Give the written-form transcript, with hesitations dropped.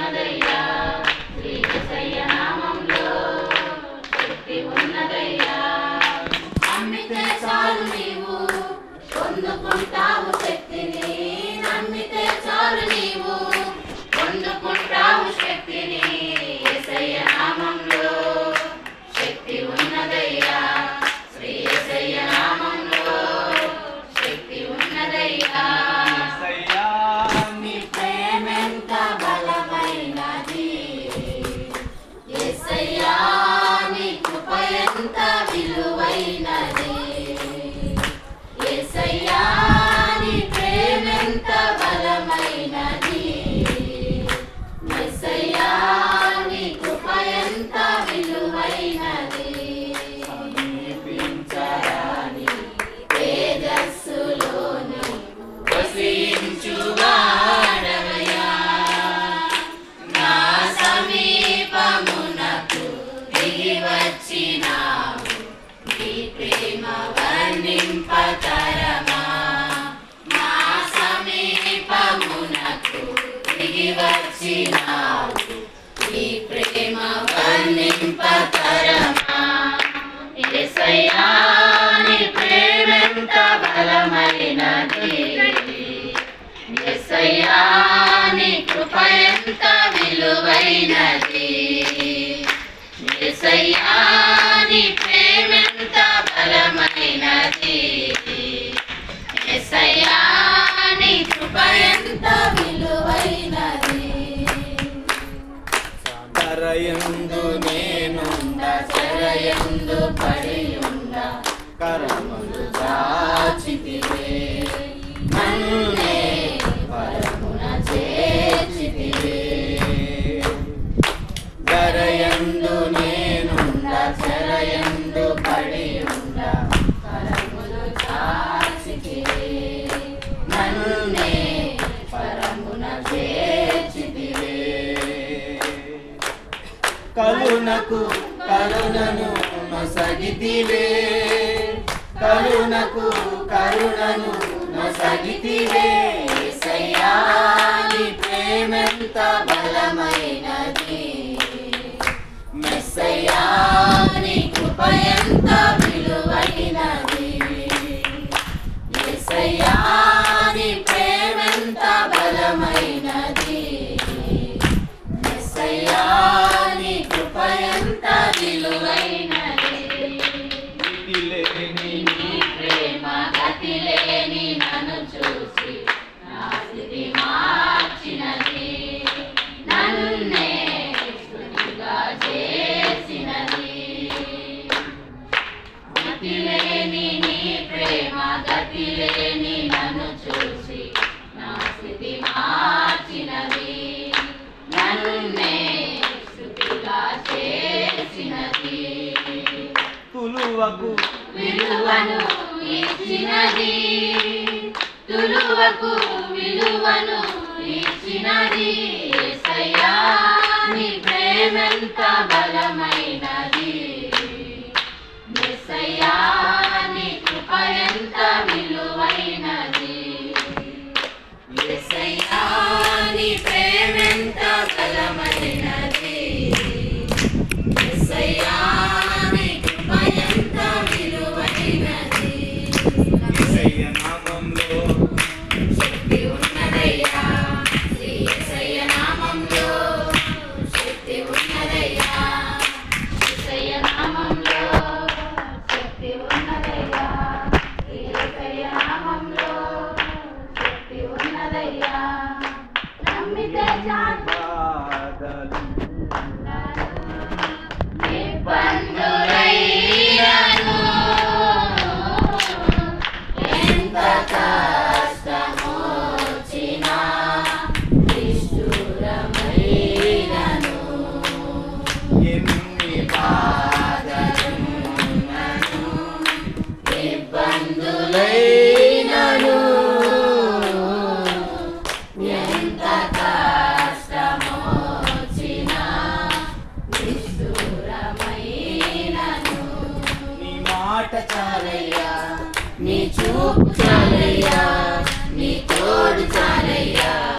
ఉన్నదయ్యా, శ్రీ యేసయ్య నామంలో శక్తి ఉన్నదయ్యా. నమ్మితే చాలు నీవు పొందుకుంటావు శక్తిని, నమ్మితే చాలు నీవు పొందుకుంటావు శక్తిని. యేసయ్య నామంలో శక్తి ఉన్నదయ్యా, శ్రీ యేసయ్య నామంలో శక్తి ఉన్నదయ్యా. నీ ప్రేమెంత బలమైనది, యేసయ్యా నీ కృప ఎంత విలువైనది. యేసయ్యా నీ ప్రేమెంత బలమైనది, యేసయ్యా నీ కృప ఎంత విలువైనది. సమీపించరాని తేజస్సులోని వసించువాడవయ్యా, నా సమీపమునకు దిగి వచ్చినావు, నీ ప్రేమ వర్ణింపతరమా. నా సమీపమునకు దిగి వచ్చినావు, నీ ప్రేమ వర్ణింపతరమా. యేసయ్యా నీ ప్రేమెంత బలమైనది, యేసయ్యా నీ కృప ఎంత విలువైనది. యేసయ్యా నీ ప్రేమెంత బలమైనది, యేసయ్యా నీ కృప ఎంత విలువైనది. కరయందు నేనుండ, చెరయందు పడియుండ కరములు చాచితివే, నన్నే పరమున చేర్చితివే. కరయందు నేనుండ, చెరయందు పడియుండ కరములు చాచితివే, నన్నే పరమున చేర్చితివే. కరుణకు కరుణను నొసగితివే, కరుణకు కరుణను నొసగితివే. యేసయ్యా నీ ప్రేమెంత బలమైనది, యేసయ్యా నీ కృప ఎంత విలువైనది. యేసయ్యా నీ ప్రేమెంత బలమైనది, యేసయ్యా నీ కృప ఎంత విలువైనది. లేని నీ ప్రేమ గతి లేని నన్ను చూసి నా స్థితి మార్చినది, నన్నే స్తుతిగా చేసినది. గతి లేని నీ ప్రేమ గతి లేని నన్ను చూసి నా స్థితి మార్చినది, నన్నే స్తుతిగా చేసినది. తులువకు విలువను ఇచ్చినది, తులువకు విలువను ఇచ్చినది. యేసయ్యా నీ ప్రేమెంత బలమైనది, యేసయ్యా నీ కృప ఎంత విలువైనది. యేసయ్యా నీ ప్రేమెంత బలమైనది, యేసయ్యా నీ కృప ఎంత విలువైనది. యేసయ్య నామంలో శక్తి ఉన్నదయ్యా, శ్రీ యేసయ్య నామంలో శక్తి ఉన్నదయ్యా, యేసయ్య నామంలో శక్తి ఉన్నదయ్యా, శ్రీ యేసయ్య నామంలో శక్తి ఉన్నదయ్యా. నమ్మితే చాలు బాధలు ఇబ్బందులైనను, ఎంత కష్టమొచ్చినా నిష్ఠురమైనను, ఎన్ని బాధలున్నను ఇబ్బందులైనను, ఎంత కష్టమొచ్చినా నిష్ఠురమైనను. నీ మాట చాలయ్యా, నీ చూపు చాలు